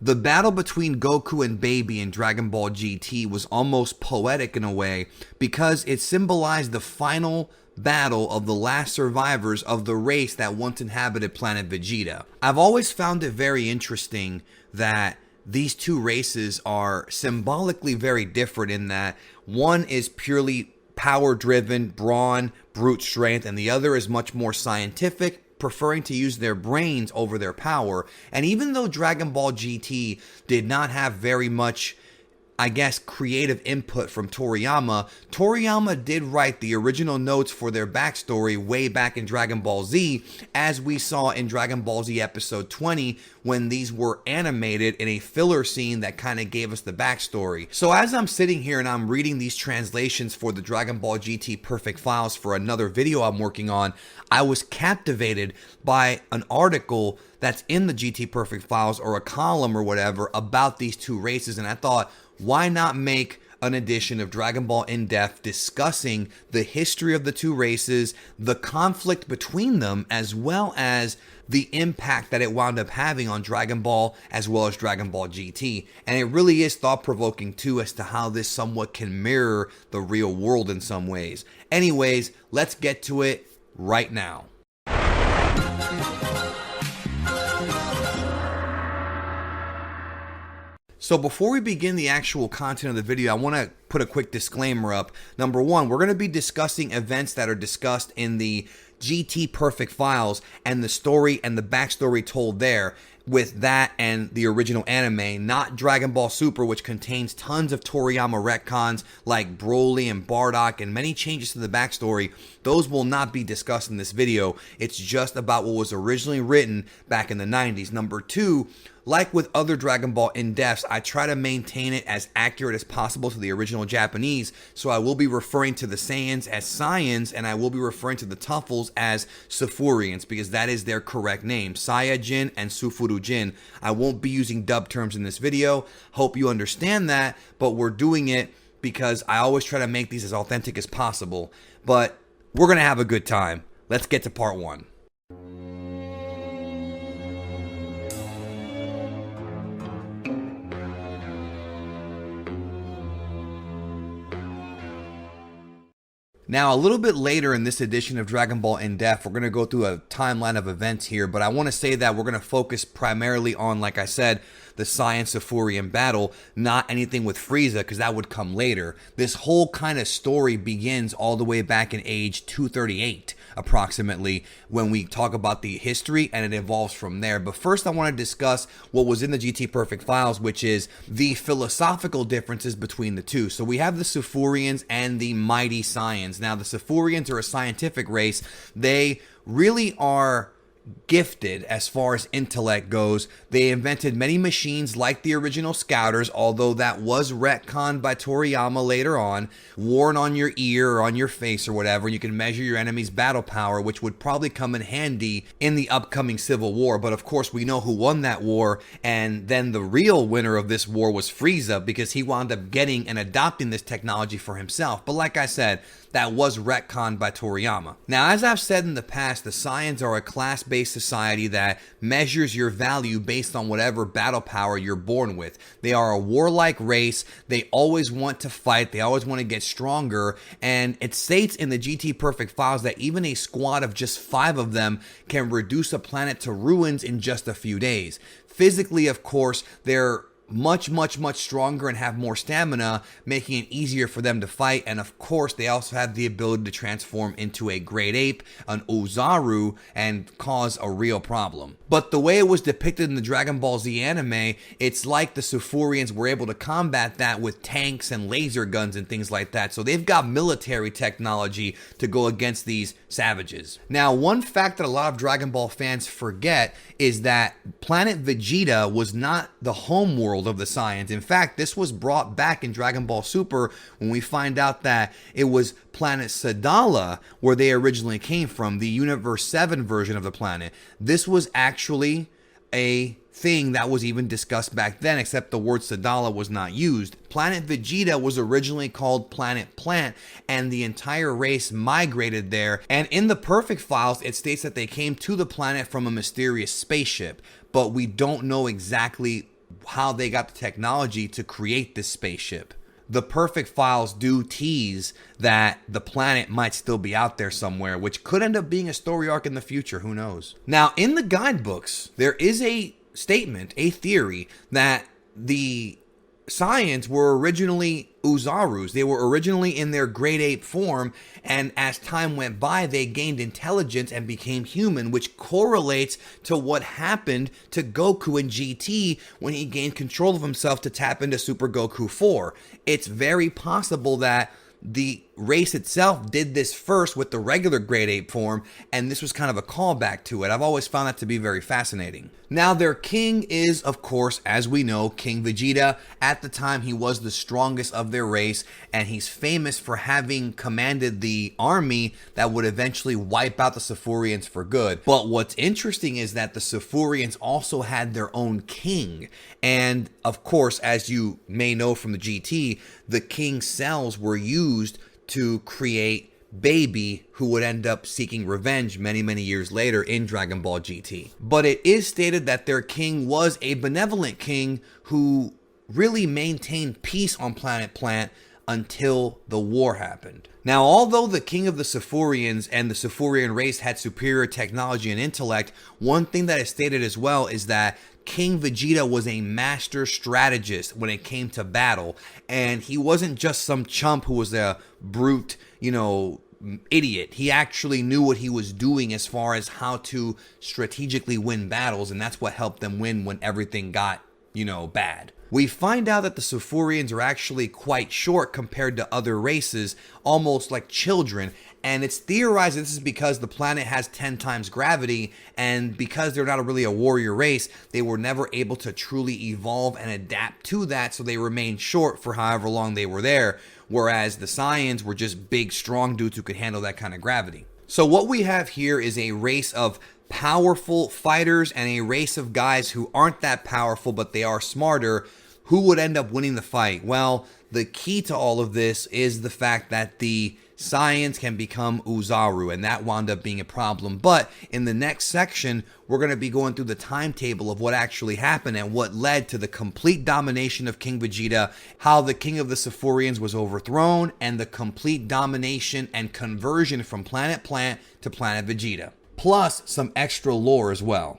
The battle between Goku and Baby in Dragon Ball GT was almost poetic in a way because it symbolized the final battle of the last survivors of the race that once inhabited planet Vegeta. I've always found it very interesting that these two races are symbolically very different in that one is purely power-driven, brawn, brute strength, and the other is much more scientific, preferring to use their brains over their power. And even though Dragon Ball GT did not have very much, I guess, creative input from Toriyama, Toriyama did write the original notes for their backstory way back in Dragon Ball Z, as we saw in Dragon Ball Z episode 20 when these were animated in a filler scene that kind of gave us the backstory. So as I'm sitting here and I'm reading these translations for the Dragon Ball GT Perfect Files for another video I'm working on, I was captivated by an article that's in the GT Perfect Files, or a column or whatever, about these two races, and I thought, why not make an edition of Dragon Ball In Depth discussing the history of the two races, the conflict between them, as well as the impact that it wound up having on Dragon Ball as well as Dragon Ball GT. And it really is thought-provoking too as to how this somewhat can mirror the real world in some ways. Anyways, let's get to it right now. So before we begin the actual content of the video, I want to put a quick disclaimer up. Number one, we're going to be discussing events that are discussed in the GT Perfect Files and the story and the backstory told there, with that and the original anime, not Dragon Ball Super, which contains tons of Toriyama retcons like Broly and Bardock and many changes to the backstory. Those will not be discussed in this video. It's just about what was originally written back in the 90s. Number two, like with other Dragon Ball in-depths, I try to maintain it as accurate as possible to the original Japanese, so I will be referring to the Saiyans as Saiyans, and I will be referring to the Tuffles as Tsufurians, because that is their correct name, Saiyajin and Tsufurujin. I won't be using dub terms in this video. Hope you understand that, but we're doing it because I always try to make these as authentic as possible. But we're going to have a good time. Let's get to part one. Now, a little bit later in this edition of Dragon Ball In Depth, we're going to go through a timeline of events here, but I want to say that we're going to focus primarily on, like I said, the Saiyan Tsufurian battle, not anything with Frieza, because that would come later. This whole kind of story begins all the way back in age 238, approximately, when we talk about the history, and it evolves from there. But first, I want to discuss what was in the GT Perfect Files, which is the philosophical differences between the two. So we have the Tsufurians and the Mighty Saiyans. Now, the Tsufurians are a scientific race. They really are gifted as far as intellect goes. They invented many machines like the original Scouters, although that was retconned by Toriyama later on, worn on your ear or on your face or whatever. You can measure your enemy's battle power, which would probably come in handy in the upcoming Civil War. But of course, we know who won that war, and then the real winner of this war was Frieza, because he wound up getting and adopting this technology for himself. But like I said, that was retconned by Toriyama. Now, as I've said in the past, the Saiyans are a class-based society that measures your value based on whatever battle power you're born with. They are a warlike race. They always want to fight. They always want to get stronger. And it states in the GT Perfect Files that even a squad of just 5 of them can reduce a planet to ruins in just a few days. Physically, of course, they're much stronger and have more stamina, making it easier for them to fight. And of course, they also have the ability to transform into a great ape, an Ozaru, and cause a real problem. But the way it was depicted in the Dragon Ball Z anime, it's like the Tsufurians were able to combat that with tanks and laser guns and things like that. So they've got military technology to go against these savages. Now, one fact that a lot of Dragon Ball fans forget is that planet Vegeta was not the home world of the Saiyans. In fact, this was brought back in Dragon Ball Super when we find out that it was planet Sadala where they originally came from, the Universe 7 version of the planet. This was actually a thing that was even discussed back then, except the word Sadala was not used. Planet Vegeta was originally called Planet Plant, and the entire race migrated there. And in the Perfect Files, it states that they came to the planet from a mysterious spaceship, but we don't know exactly how they got the technology to create this spaceship. The Perfect Files do tease that the planet might still be out there somewhere, which could end up being a story arc in the future. Who knows? Now, in the guidebooks, there is a statement, a theory, that the Saiyans were originally Uzarus. They were originally in their great ape form, and as time went by, they gained intelligence and became human, which correlates to what happened to Goku in GT when he gained control of himself to tap into Super Goku 4. It's very possible that the race itself did this first with the regular great ape form, and this was kind of a callback to it. I've always found that to be very fascinating. Now, their king is, of course, as we know, King Vegeta. At the time, he was the strongest of their race, and he's famous for having commanded the army that would eventually wipe out the Tsufurians for good. But what's interesting is that the Tsufurians also had their own king. And, of course, as you may know from the GT, the king's cells were used to create Baby, who would end up seeking revenge many years later in Dragon Ball GT. But it is stated that their king was a benevolent king who really maintained peace on Planet Plant until the war happened. Now, although the king of the Tsufurians and the Tsufurian race had superior technology and intellect, one thing that is stated as well is that King Vegeta was a master strategist when it came to battle, and he wasn't just some chump who was a brute, idiot. He actually knew what he was doing as far as how to strategically win battles, and that's what helped them win when everything got, bad. We find out that the Tsufurians are actually quite short compared to other races, almost like children, and it's theorized that this is because the planet has 10 times gravity, and because they're not really a warrior race, they were never able to truly evolve and adapt to that, so they remained short for however long they were there, whereas the Saiyans were just big, strong dudes who could handle that kind of gravity. So what we have here is a race of powerful fighters and a race of guys who aren't that powerful, but they are smarter. Who would end up winning the fight? Well, the key to all of this is the fact that the Saiyans can become Uzaru, and that wound up being a problem. But in the next section, we're going to be going through the timetable of what actually happened and what led to the complete domination of King Vegeta, how the king of the Tsufurians was overthrown, and the complete domination and conversion from Planet Plant to Planet Vegeta. Plus some extra lore as well.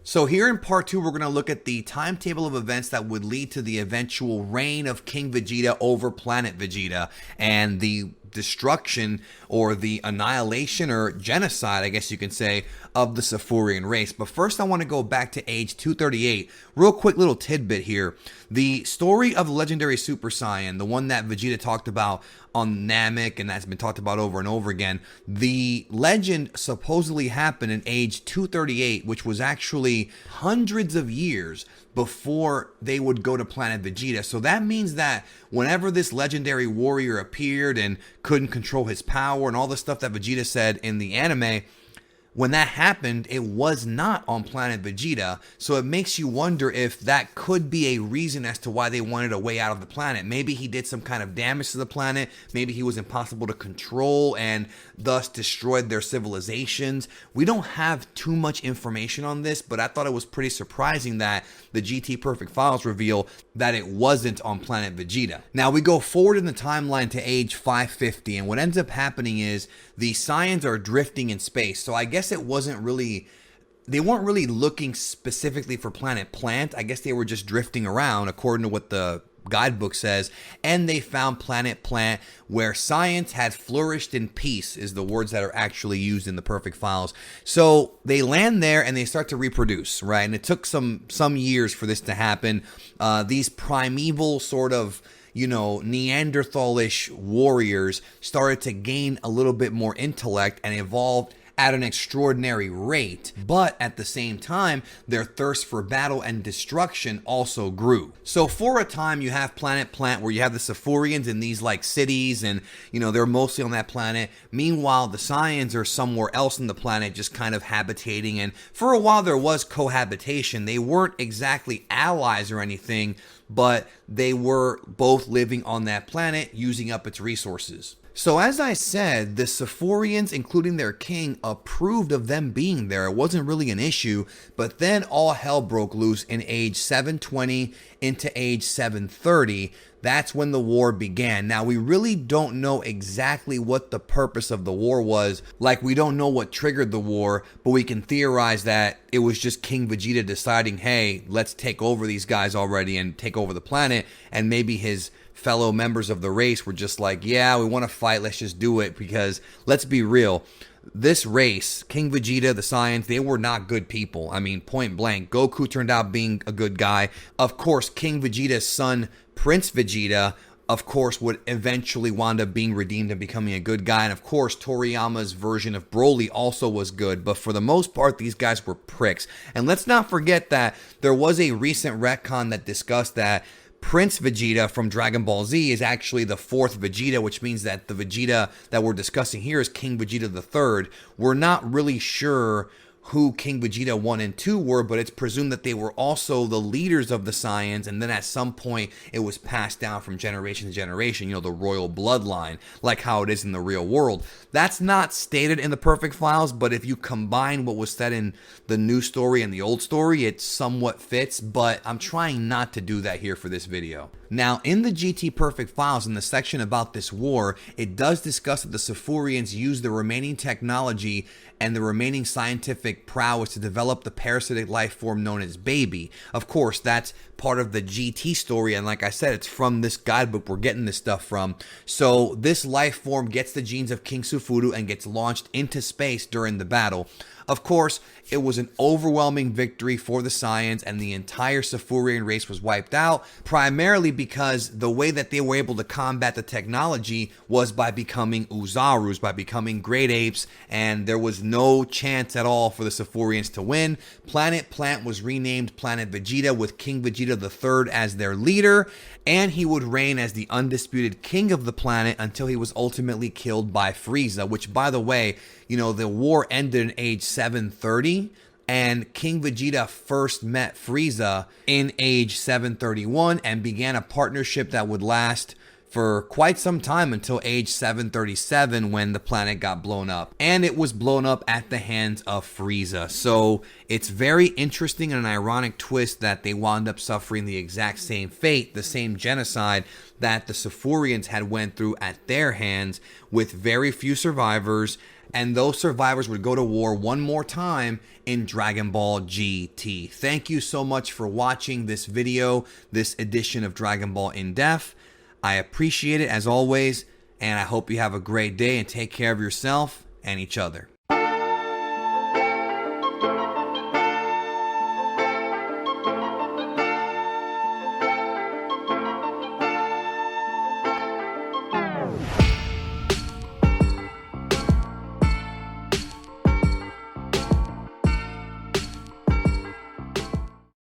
So here in part 2, we're going to look at the timetable of events that would lead to the eventual reign of King Vegeta over Planet Vegeta and the destruction or the annihilation or genocide, I guess you can say, of the Tsufurian race. But first I want to go back to age 238. Real quick little tidbit here. The story of the legendary Super Saiyan, the one that Vegeta talked about on Namek and that's been talked about over and over again, the legend supposedly happened in age 238, which was actually hundreds of years before they would go to Planet Vegeta. So that means that whenever this legendary warrior appeared and couldn't control his power and all the stuff that Vegeta said in the anime, when that happened, it was not on Planet Vegeta, so it makes you wonder if that could be a reason as to why they wanted a way out of the planet. Maybe he did some kind of damage to the planet, maybe he was impossible to control and thus destroyed their civilizations. We don't have too much information on this, but I thought it was pretty surprising that the GT Perfect Files reveal that it wasn't on Planet Vegeta. Now we go forward in the timeline to age 550, and what ends up happening is the Saiyans are drifting in space. So I guess it wasn't really, they weren't really looking specifically for Planet Plant. I guess they were just drifting around according to what the guidebook says, and they found Planet Plant where science had flourished in peace is the words that are actually used in the Perfect Files. So they land there and they start to reproduce, right? And it took some years for this to happen. These primeval sort of, Neanderthalish warriors started to gain a little bit more intellect and evolved at an extraordinary rate, but at the same time, their thirst for battle and destruction also grew. So for a time, you have Planet Plant where you have the Tsufurians in these like cities and, they're mostly on that planet. Meanwhile, the Saiyans are somewhere else on the planet just kind of habitating, and for a while there was cohabitation. They weren't exactly allies or anything, but they were both living on that planet, using up its resources. So as I said, the Tsufurians, including their king, approved of them being there. It wasn't really an issue, but then all hell broke loose in age 720 into age 730. That's when the war began. Now, we really don't know exactly what the purpose of the war was. Like, we don't know what triggered the war, but we can theorize that it was just King Vegeta deciding, hey, let's take over these guys already and take over the planet, and maybe his fellow members of the race were just like, yeah, we want to fight, let's just do it, because let's be real, this race, King Vegeta, the Saiyans, they were not good people. I mean, point blank, Goku turned out being a good guy. Of course, King Vegeta's son, Prince Vegeta, of course, would eventually wind up being redeemed and becoming a good guy. And of course, Toriyama's version of Broly also was good. But for the most part, these guys were pricks. And let's not forget that there was a recent retcon that discussed that Prince Vegeta from Dragon Ball Z is actually the fourth Vegeta, which means that the Vegeta that we're discussing here is King Vegeta the Third. We're not really sure who King Vegeta 1 and 2 were, but it's presumed that they were also the leaders of the Saiyans, and then at some point it was passed down from generation to generation, you know, the royal bloodline, like how it is in the real world. That's not stated in the Perfect Files, but if you combine what was said in the new story and the old story, it somewhat fits, but I'm trying not to do that here for this video. Now, in the GT Perfect Files, in the section about this war, it does discuss that the Tsufurians used the remaining technology and the remaining scientific prowess to develop the parasitic life form known as Baby. Of course, that's part of the GT story, and like I said, it's from this guidebook we're getting this stuff from. So this life form gets the genes of King Sufuru and gets launched into space during the battle. Of course, it was an overwhelming victory for the Saiyans, and the entire Tsufurian race was wiped out, primarily because the way that they were able to combat the technology was by becoming Uzarus, by becoming great apes, and there was no chance at all for the Tsufurians to win. Planet Plant was renamed Planet Vegeta, with King Vegeta III as their leader, and he would reign as the undisputed king of the planet until he was ultimately killed by Frieza, which, by the way, you know, the war ended in age 730, and King Vegeta first met Frieza in age 731 and began a partnership that would last for quite some time until age 737 when the planet got blown up. And it was blown up at the hands of Frieza. So it's very interesting and an ironic twist that they wound up suffering the exact same fate, the same genocide that the Tsufurians had went through at their hands, with very few survivors. And those survivors would go to war one more time in Dragon Ball GT. Thank you so much for watching this video, this edition of Dragon Ball In Depth. I appreciate it as always, and I hope you have a great day and take care of yourself and each other.